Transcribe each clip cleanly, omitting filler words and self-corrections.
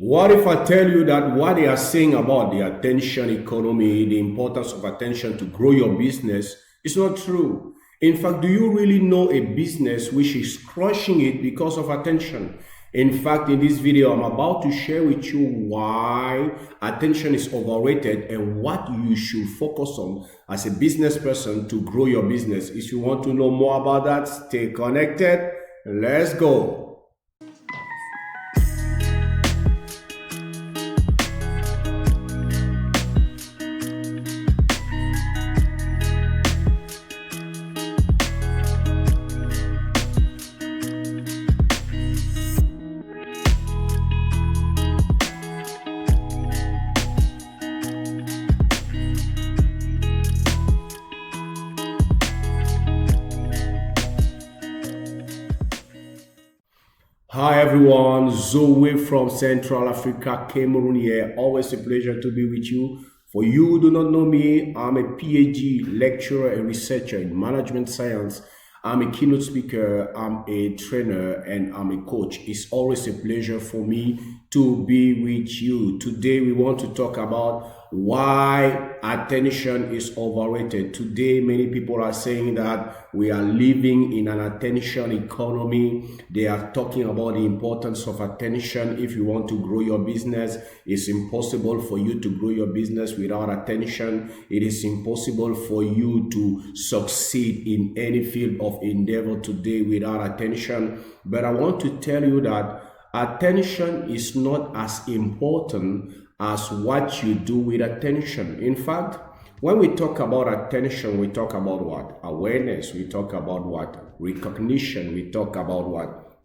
What if I tell you that what they are saying about the attention economy, the importance of attention to grow your business, is not true? In fact, do you really know a business which is crushing it because of attention? In fact, in this video, I'm about to share with you why attention is overrated and what you should focus on as a business person to grow your business. If you want to know more about that, stay connected. Let's go. Hi everyone, Zoe from Central Africa, Cameroon here. Always a pleasure to be with you. For you who do not know me, I'm a PhD lecturer and researcher in management science. I'm a keynote speaker, I'm a trainer, and I'm a coach. It's always a pleasure for me to be with you. Today we want to talk about why attention is overrated. Today many people are saying that we are living in an attention economy. They are talking about the importance of attention. If you want to grow your business, it's impossible for you to grow your business without attention. It is impossible for you to succeed in any field of endeavor today without attention. But I want to tell you that attention is not as important as what you do with attention. In fact, when we talk about attention, we talk about what? Awareness. We talk about what? Recognition. We talk about what?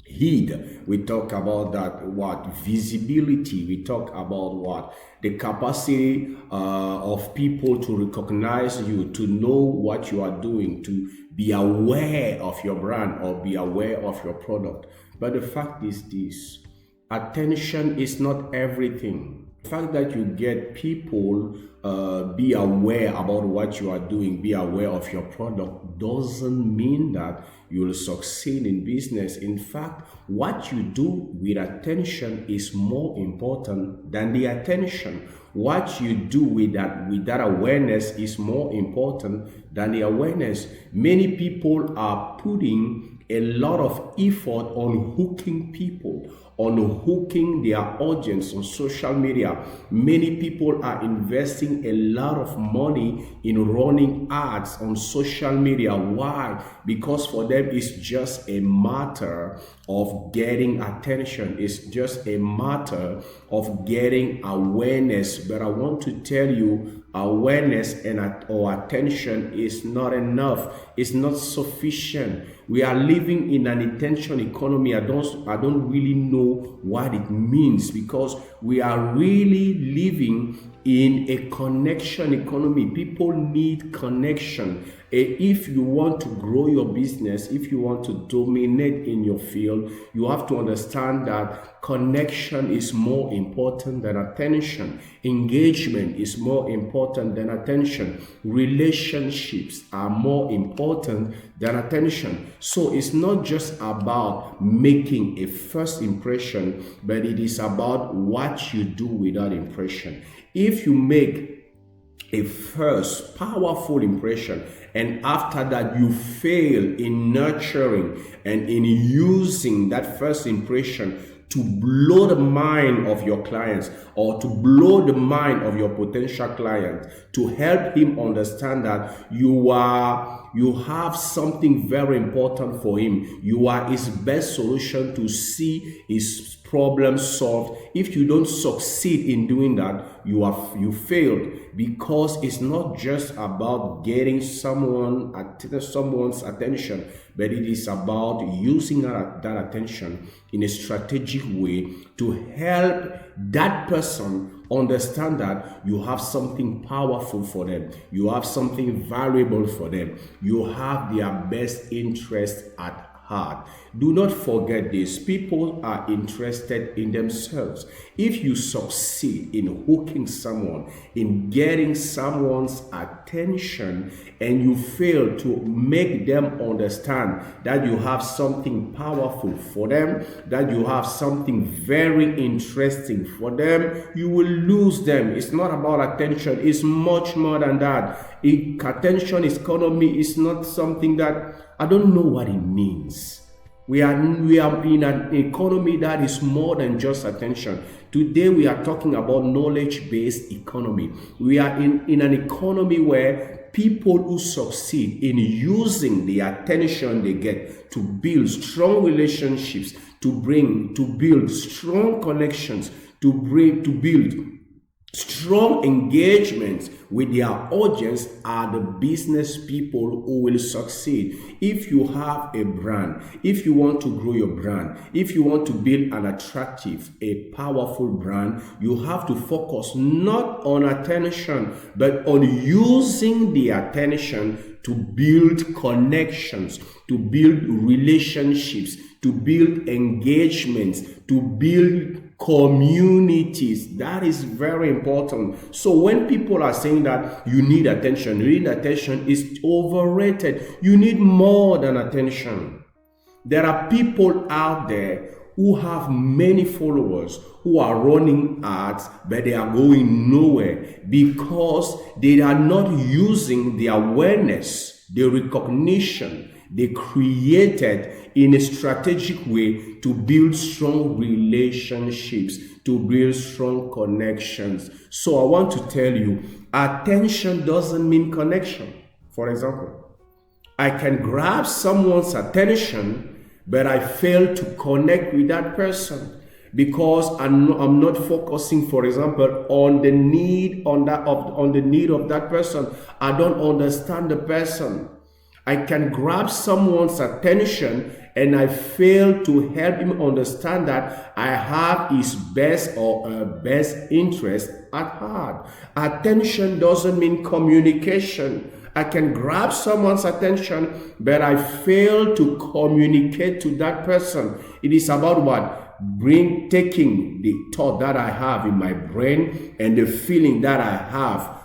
Heed. We talk about that what? Visibility. We talk about what? The capacity of people to recognize you, to know what you are doing, to be aware of your brand or be aware of your product. But the fact is this: attention is not everything. The fact that you get people be aware about what you are doing, be aware of your product, doesn't mean that you will succeed in business. In fact, what you do with attention is more important than the attention. What you do with that awareness is more important than the awareness. Many people are putting a lot of effort on hooking people, on hooking their audience on social media. Many people are investing a lot of money in running ads on social media. Why? Because for them it's just a matter of getting attention. It's just a matter of getting awareness. But I want to tell you, awareness and or attention is not enough. It's not sufficient. We are living in an attention economy. I don't really know what it means, because we are really living in a connection economy. People need connection. If you want to grow your business, if you want to dominate in your field, you have to understand that connection is more important than attention. Engagement is more important than attention. Relationships are more important than attention. So it's not just about making a first impression, but it is about what you do with that impression. If you make a first powerful impression and after that you fail in nurturing and in using that first impression to blow the mind of your clients or to blow the mind of your potential client, to help him understand that you have something very important for him, you are his best solution to see his problem solved. If you don't succeed in doing that, you failed, because it's not just about getting someone's attention, but it is about using that attention in a strategic way to help that person understand that you have something powerful for them, you have something valuable for them, you have their best interest at heart. Do not forget this. People are interested in themselves. If you succeed in hooking someone, in getting someone's attention, and you fail to make them understand that you have something powerful for them, that you have something very interesting for them, you will lose them. It's not about attention. It's much more than that. Attention economy is not something that, I don't know what it means. We are in an economy that is more than just attention. Today we are talking about knowledge-based economy. We are in an economy where people who succeed in using the attention they get to build strong relationships, to build strong connections, to build strong engagements with their audience are the business people who will succeed. If you have a brand, if you want to grow your brand, if you want to build an attractive, a powerful brand, you have to focus not on attention, but on using the attention to build connections, to build relationships, to build engagements, to build communities. That is very important. So when people are saying that you need attention is overrated. You need more than attention. There are people out there who have many followers, who are running ads, but they are going nowhere because they are not using the awareness, the recognition they created in a strategic way to build strong relationships, to build strong connections. So I want to tell you, attention doesn't mean connection. For example, I can grab someone's attention, but I fail to connect with that person because I'm not focusing, for example, on the need of that person. I don't understand the person. I can grab someone's attention and I fail to help him understand that I have his best or best interest at heart. Attention doesn't mean communication. I can grab someone's attention, but I fail to communicate to that person. It is about what? Taking the thought that I have in my brain and the feeling that I have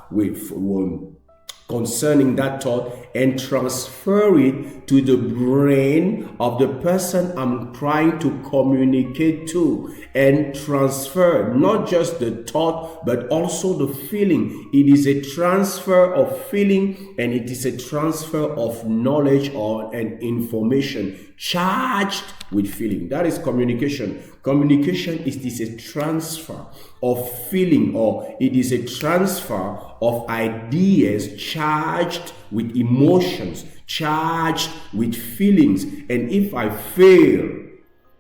concerning that thought and transfer it to the brain of the person I'm trying to communicate to, and transfer not just the thought but also the feeling. It is a transfer of feeling and it is a transfer of knowledge and information charged with feeling. That is communication. Communication is a transfer of feeling, or it is a transfer of ideas charged with emotions, charged with feelings. And if I fail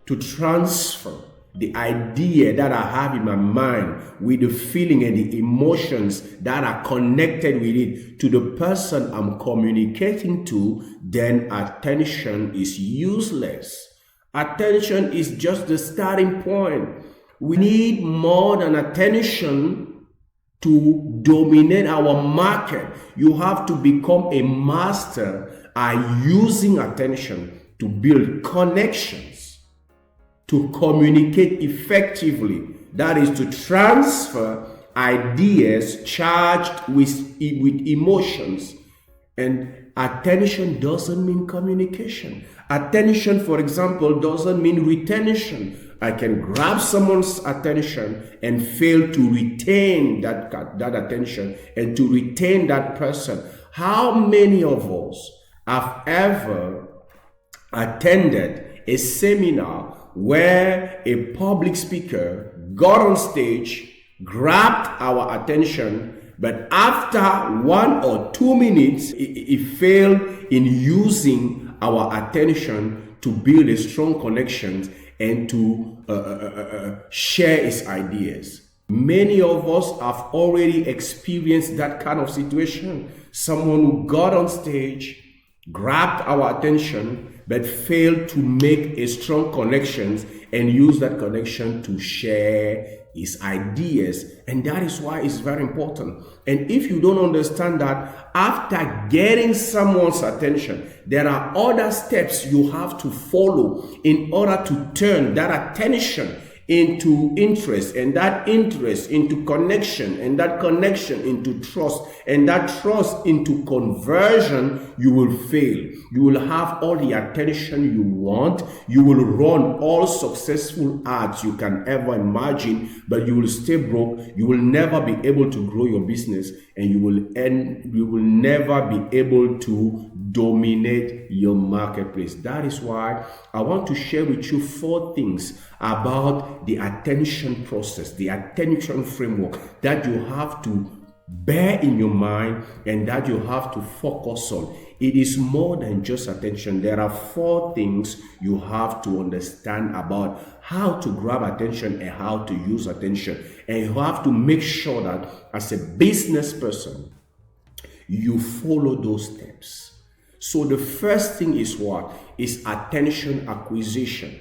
to transfer the idea that I have in my mind with the feeling and the emotions that are connected with it to the person I'm communicating to, then attention is useless. Attention is just the starting point. We need more than attention to dominate our market. You have to become a master at using attention to build connections, to communicate effectively. That is to transfer ideas charged with emotions. And attention doesn't mean communication. Attention, for example, doesn't mean retention. I can grab someone's attention and fail to retain that attention and to retain that person. How many of us have ever attended a seminar where a public speaker got on stage, grabbed our attention, but after 1 or 2 minutes, he failed in using our attention to build a strong connection and to share his ideas. Many of us have already experienced that kind of situation. Someone who got on stage, grabbed our attention, but failed to make a strong connections and use that connection to share his ideas. And that is why it's very important. And if you don't understand that, after getting someone's attention, there are other steps you have to follow in order to turn that attention into interest, and that interest into connection, and that connection into trust, and that trust into conversion. You will fail. You will have all the attention you want. You will run all successful ads you can ever imagine, but you will stay broke. You will never be able to grow your business, and you will never be able to dominate your marketplace. That is why I want to share with you 4 things about the attention process, the attention framework that you have to bear in your mind and that you have to focus on. It is more than just attention. There are 4 things you have to understand about how to grab attention and how to use attention. And you have to make sure that as a business person, you follow those steps. So the first thing is what? Is attention acquisition.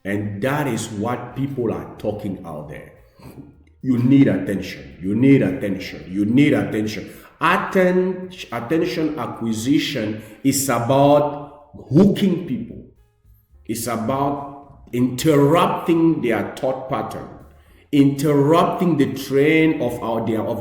And that is what people are talking out there. You need attention. You need attention. You need attention. Attention acquisition is about hooking people. It's about interrupting their thought pattern, interrupting the train of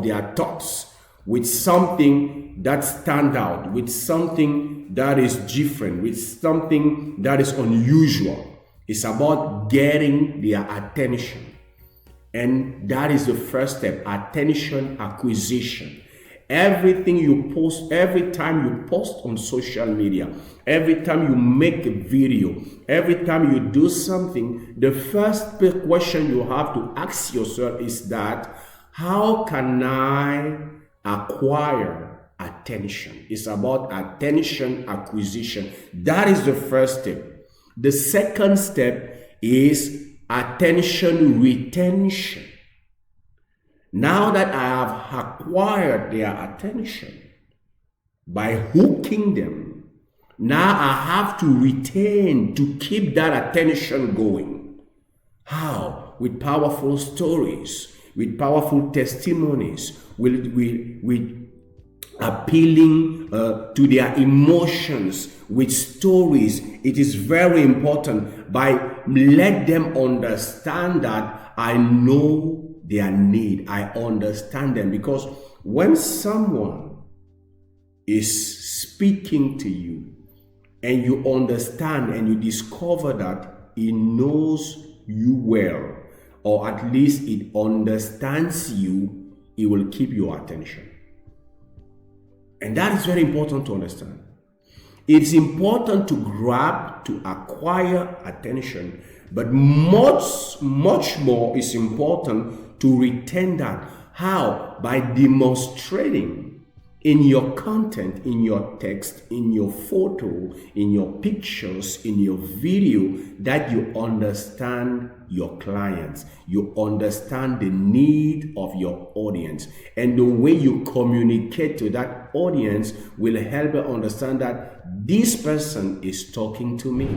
their thoughts with something that stands out, with something that is different, with something that is unusual. It's about getting their attention. And that is the first step, attention acquisition. Everything you post, every time you post on social media, every time you make a video, every time you do something, the first question you have to ask yourself is that, how can I acquire attention? It's about attention acquisition. That is the first step. The second step is attention retention. Now that I have acquired their attention by hooking them, now I have to retain, to keep that attention going. How? With powerful stories, with powerful testimonies, with appealing to their emotions, with stories. It is very important. By let them understand that I know their need. I understand them, because when someone is speaking to you and you understand and you discover that he knows you well, or at least it understands you, it will keep your attention. And that is very important to understand. It's important to grab, to acquire attention, but much more is important to retain that. How? By demonstrating in your content, in your text, in your photo, in your pictures, in your video, that you understand your clients, you understand the need of your audience, and the way you communicate to that audience will help you understand that this person is talking to me.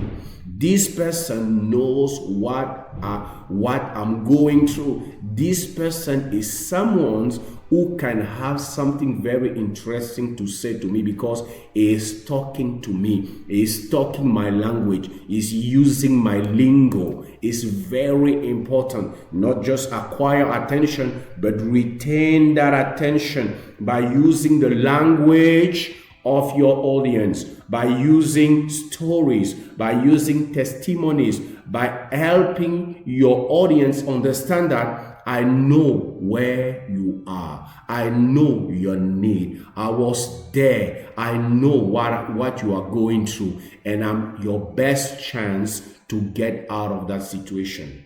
This person knows what I'm going through. This person is someone who can have something very interesting to say to me, because he is talking to me. He is talking my language. He is using my lingo. It's very important. Not just acquire attention, but retain that attention by using the language of your audience, by using stories, by using testimonies, by helping your audience understand that I know where you are. I know your need. I was there. I know what you are going through, and I'm your best chance to get out of that situation.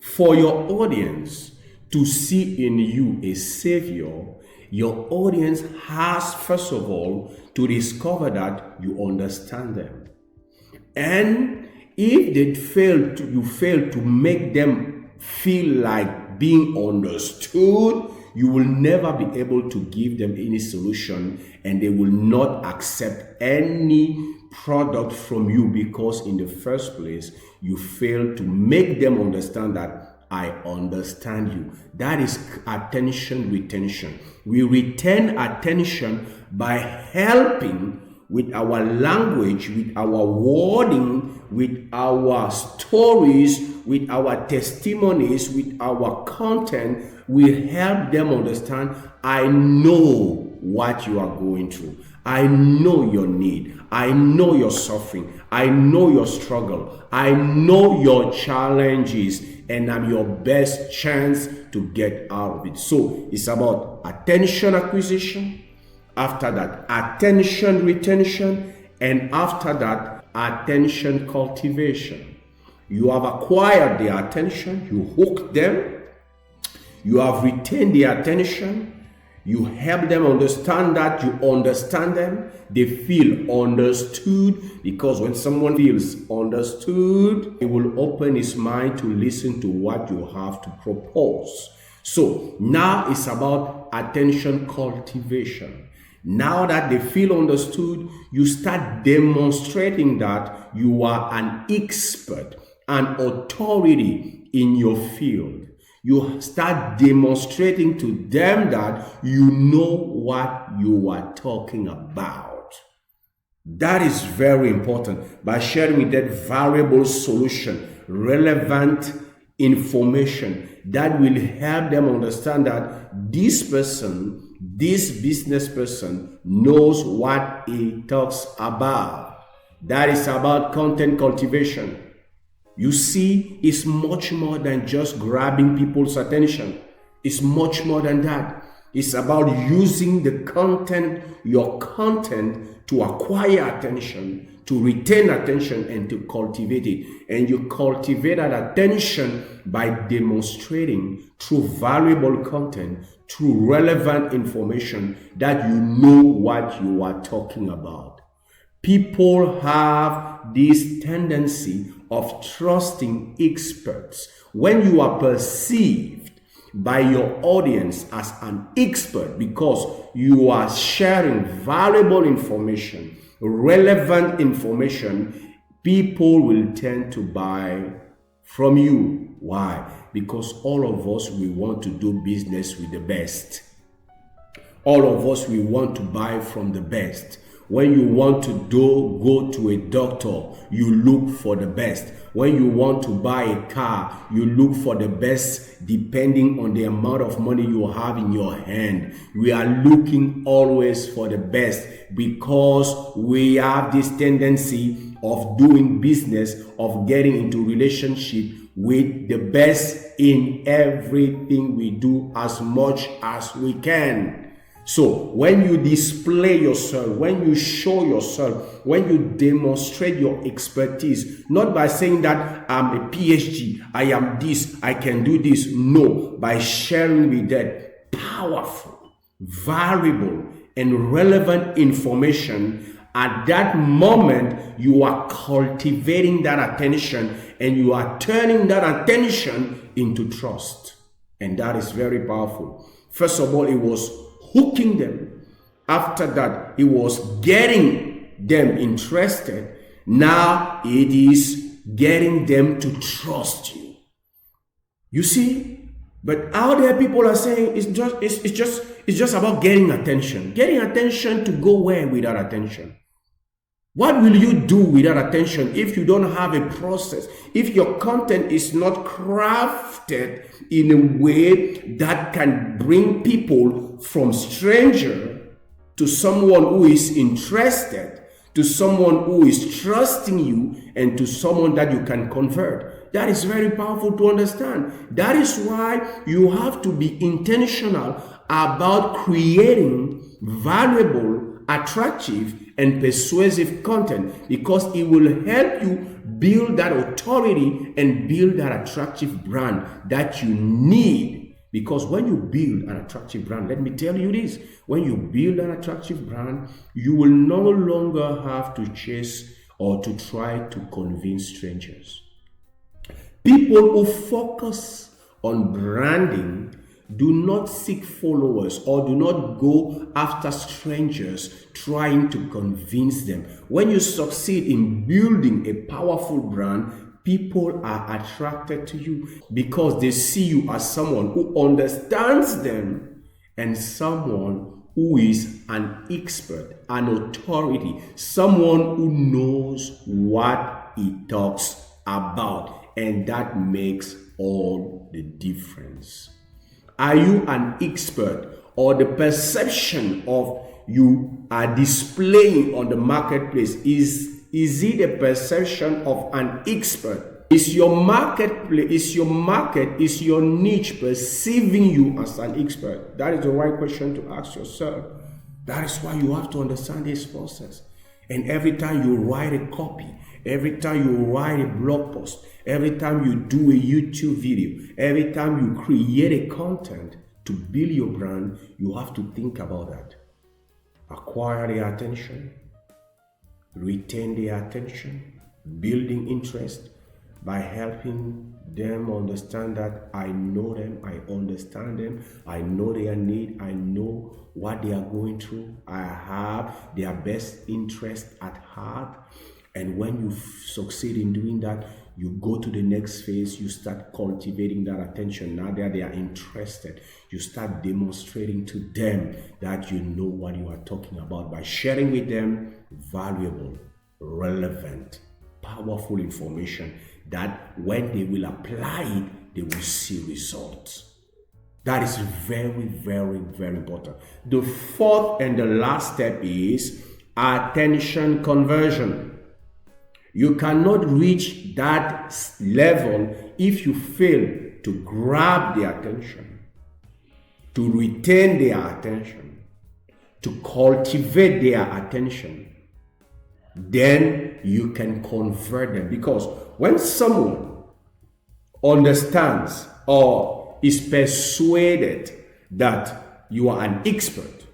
For your audience to see in you a savior, your audience has, first of all, to discover that you understand them. And if you fail to make them feel like being understood, you will never be able to give them any solution, and they will not accept any product from you because in the first place, you failed to make them understand that I understand you. That is attention retention. We retain attention by helping with our language, with our wording, with our stories, with our testimonies, with our content. We help them understand, I know what you are going through. I know your need. I know your suffering. I know your struggle. I know your challenges, and I'm your best chance to get out of it. So it's about attention acquisition, after that attention retention, and after that attention cultivation. You have acquired their attention, you hook them, you have retained their attention, you help them understand that you understand them, they feel understood, because when someone feels understood, he will open his mind to listen to what you have to propose. So now it's about attention cultivation. Now that they feel understood, you start demonstrating that you are an expert, an authority in your field. You start demonstrating to them that you know what you are talking about. That is very important. By sharing with that variable solution, relevant information that will help them understand that this person, this business person, knows what he talks about. That is about content cultivation. You see, it's much more than just grabbing people's attention. It's much more than that. It's about using the content, your content, to acquire attention, to retain attention, and to cultivate it. And you cultivate that attention by demonstrating through valuable content, through relevant information, that you know what you are talking about. People have this tendency of trusting experts. When you are perceived by your audience as an expert because you are sharing valuable information, relevant information, people will tend to buy from you. Why? Because all of us, we want to do business with the best. All of us, we want to buy from the best. When you want to go to a doctor, you look for the best. When you want to buy a car, you look for the best depending on the amount of money you have in your hand. We are looking always for the best because we have this tendency of doing business, of getting into relationship with the best in everything we do as much as we can. So when you display yourself, when you show yourself, when you demonstrate your expertise, not by saying that I'm a PhD, I am this, I can do this. No, by sharing with that powerful, valuable, and relevant information, at that moment, you are cultivating that attention and you are turning that attention into trust. And that is very powerful. First of all, it was hooking them. After that, it was getting them interested. Now it is getting them to trust you. You see? But out there, people are saying it's just about getting attention. Getting attention to go where with that attention? What will you do with that attention if you don't have a process? If your content is not crafted in a way that can bring people from stranger to someone who is interested, to someone who is trusting you, and to someone that you can convert. That is very powerful to understand. That is why you have to be intentional about creating valuable, attractive, and persuasive content, because it will help you build that authority and build that attractive brand that you need. Because when you build an attractive brand, let me tell you this, when you build an attractive brand, you will no longer have to chase or to try to convince strangers. People who focus on branding Do not seek followers or do not go after strangers trying to convince them. When you succeed in building a powerful brand, people are attracted to you because they see you as someone who understands them and someone who is an expert, an authority, someone who knows what he talks about, and that makes all the difference. Are you an expert, or the perception of you are displaying on the marketplace is it a perception of an expert? Is your marketplace, is your niche perceiving you as an expert? That is the right question to ask yourself. That is why you have to understand this process. And every time you write a copy, every time you write a blog post, every time you do a YouTube video, every time you create a content to build your brand, you have to think about that. Acquire their attention, retain their attention, building interest by helping them understand that I know them, I understand them, I know their need, I know what they are going through, I have their best interest at heart. And when you succeed in doing that, you go to the next phase, you start cultivating that attention. Now that they are interested, you start demonstrating to them that you know what you are talking about by sharing with them valuable, relevant, powerful information that when they will apply it, they will see results. That is very, very, very important. The fourth and the last step is attention conversion. You cannot reach that level if you fail to grab their attention, to retain their attention, to cultivate their attention. Then you can convert them, because when someone understands or is persuaded that you are an expert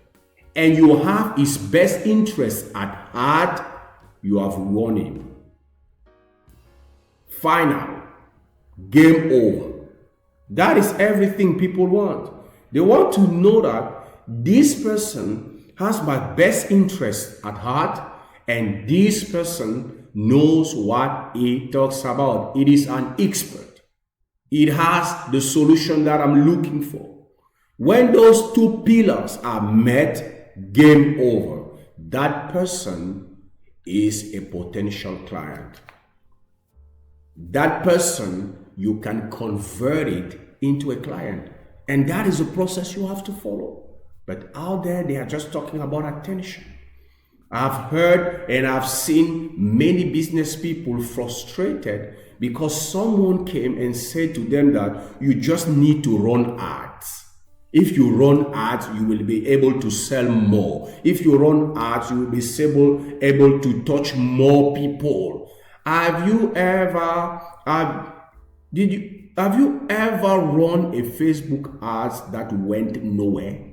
and you have his best interest at heart, you have won him. Final, game over. That is everything people want. They want to know that this person has my best interest at heart and this person knows what he talks about. It is an expert. It has the solution that I'm looking for. When those two pillars are met, game over. That person is a potential client. That person, you can convert it into a client. And that is a process you have to follow. But out there, they are just talking about attention. I've heard and I've seen many business people frustrated because someone came and said to them that you just need to run ads. If you run ads, you will be able to sell more. If you run ads, you will be able to touch more people. Have you ever run a Facebook ads that went nowhere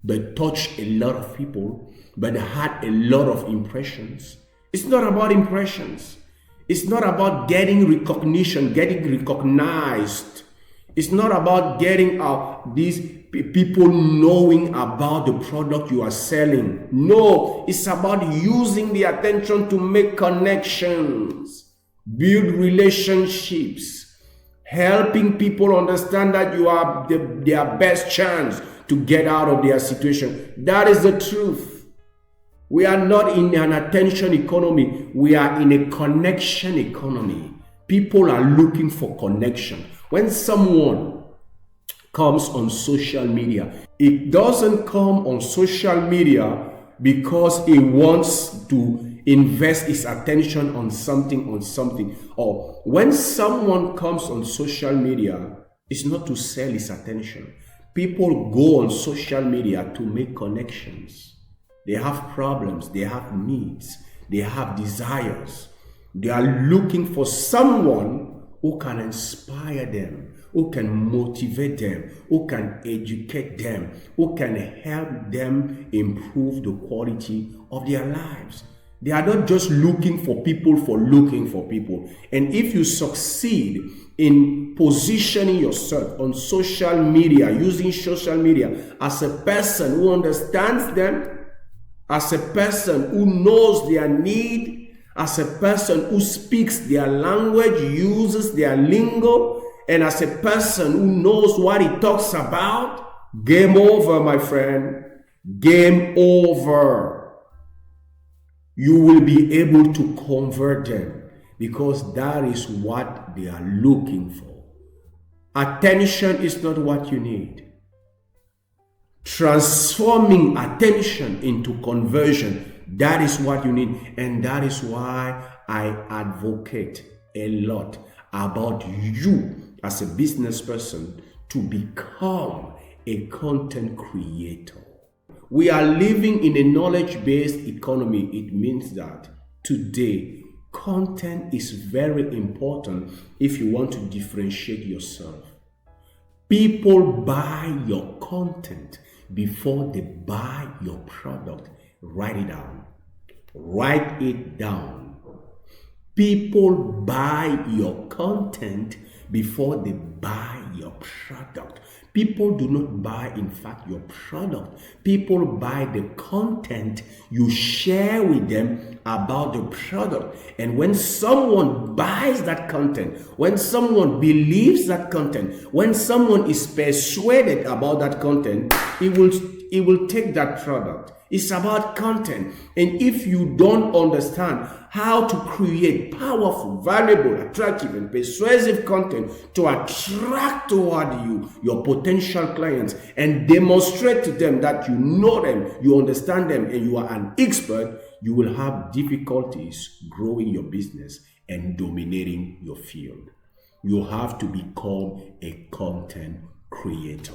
but touched a lot of people but had a lot of impressions? It's not about impressions. It's not about getting recognition, getting recognized. It's not about getting these people knowing about the product you are selling. No, it's about using the attention to make connections, build relationships, helping people understand that you are their best chance to get out of their situation. That is the truth. We are not in an attention economy. We are in a connection economy. People are looking for connection. When someone comes on social media, it doesn't come on social media because he wants to invest his attention on something. Or when someone comes on social media, it's not to sell his attention. People go on social media to make connections. They have problems, they have needs, they have desires. They are looking for someone who can inspire them, who can motivate them, who can educate them, who can help them improve the quality of their lives. They are not just looking for people. And if you succeed in positioning yourself on social media, using social media as a person who understands them, as a person who knows their need, as a person who speaks their language, uses their lingo, and as a person who knows what he talks about, game over, my friend. Game over. You will be able to convert them because that is what they are looking for. Attention is not what you need. Transforming attention into conversion, that is what you need. And that is why I advocate a lot about you as a business person to become a content creator. We are living in a knowledge-based economy. It means that today, content is very important if you want to differentiate yourself. People buy your content before they buy your product. Write it down. Write it down. People buy your content before they buy your product. People do not buy, in fact, your product. People buy the content you share with them about the product. And when someone buys that content, when someone believes that content, when someone is persuaded about that content, it will take that product. It's about content. And if you don't understand how to create powerful, valuable, attractive, and persuasive content to attract toward you your potential clients and demonstrate to them that you know them, you understand them, and you are an expert, you will have difficulties growing your business and dominating your field. You have to become a content creator.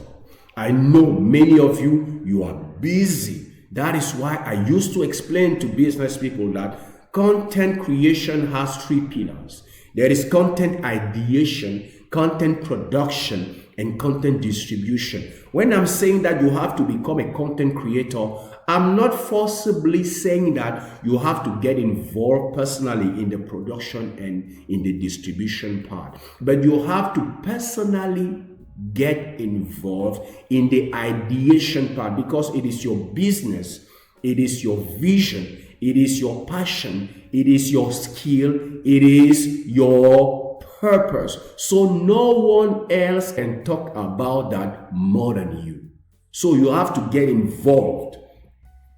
I know many of you are busy. That is why I used to explain to business people that content creation has 3 pillars. There is content ideation, content production, and content distribution. When I'm saying that you have to become a content creator, I'm not forcibly saying that you have to get involved personally in the production and in the distribution part, but you have to personally get involved in the ideation part because it is your business, it is your vision, it is your passion, it is your skill, it is your purpose. So no one else can talk about that more than you. So you have to get involved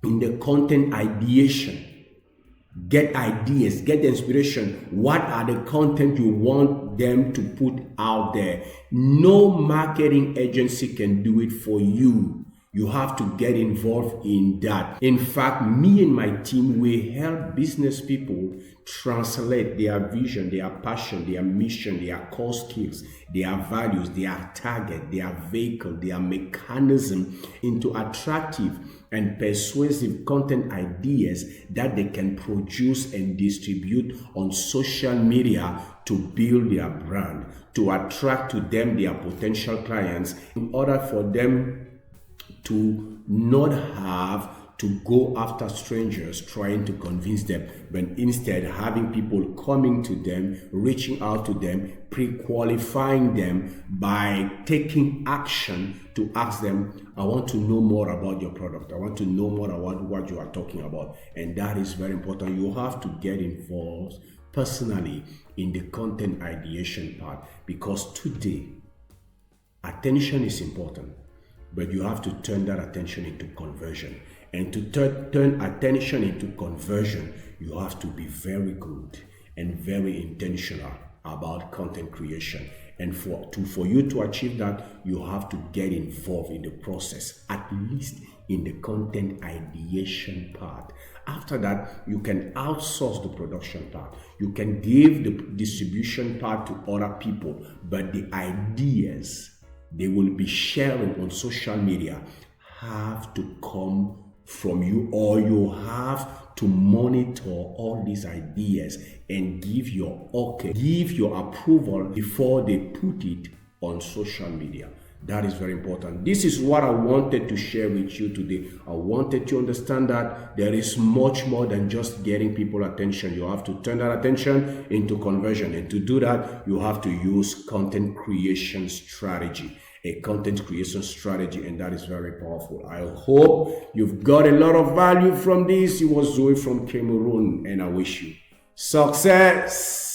in the content ideation. Get ideas, get inspiration. What are the content you want them to put out there? No marketing agency can do it for you. You have to get involved in that. In fact, me and my team, we help business people translate their vision, their passion, their mission, their core skills, their values, their target, their vehicle, their mechanism into attractive and persuasive content ideas that they can produce and distribute on social media to build their brand, to attract to them their potential clients, in order for them to not have to go after strangers trying to convince them, but instead having people coming to them, reaching out to them, pre-qualifying them by taking action to ask them, I want to know more about your product. I want to know more about what you are talking about. And that is very important. You have to get involved personally in the content ideation part, because today, attention is important, but you have to turn that attention into conversion. And to turn attention into conversion, you have to be very good and very intentional about content creation. And for you to achieve that, you have to get involved in the process, at least in the content ideation part. After that, you can outsource the production part. You can give the distribution part to other people, but the ideas they will be sharing on social media have to come from you, or you have to monitor all these ideas and give your approval before they put it on social media. That is very important. This is what I wanted to share with you today. I wanted to understand that there is much more than just getting people attention. You have to turn that attention into conversion. And to do that, you have to use content creation strategy. A content creation strategy, and that is very powerful. I hope you've got a lot of value from this. It was Zoe from Cameroon, and I wish you success.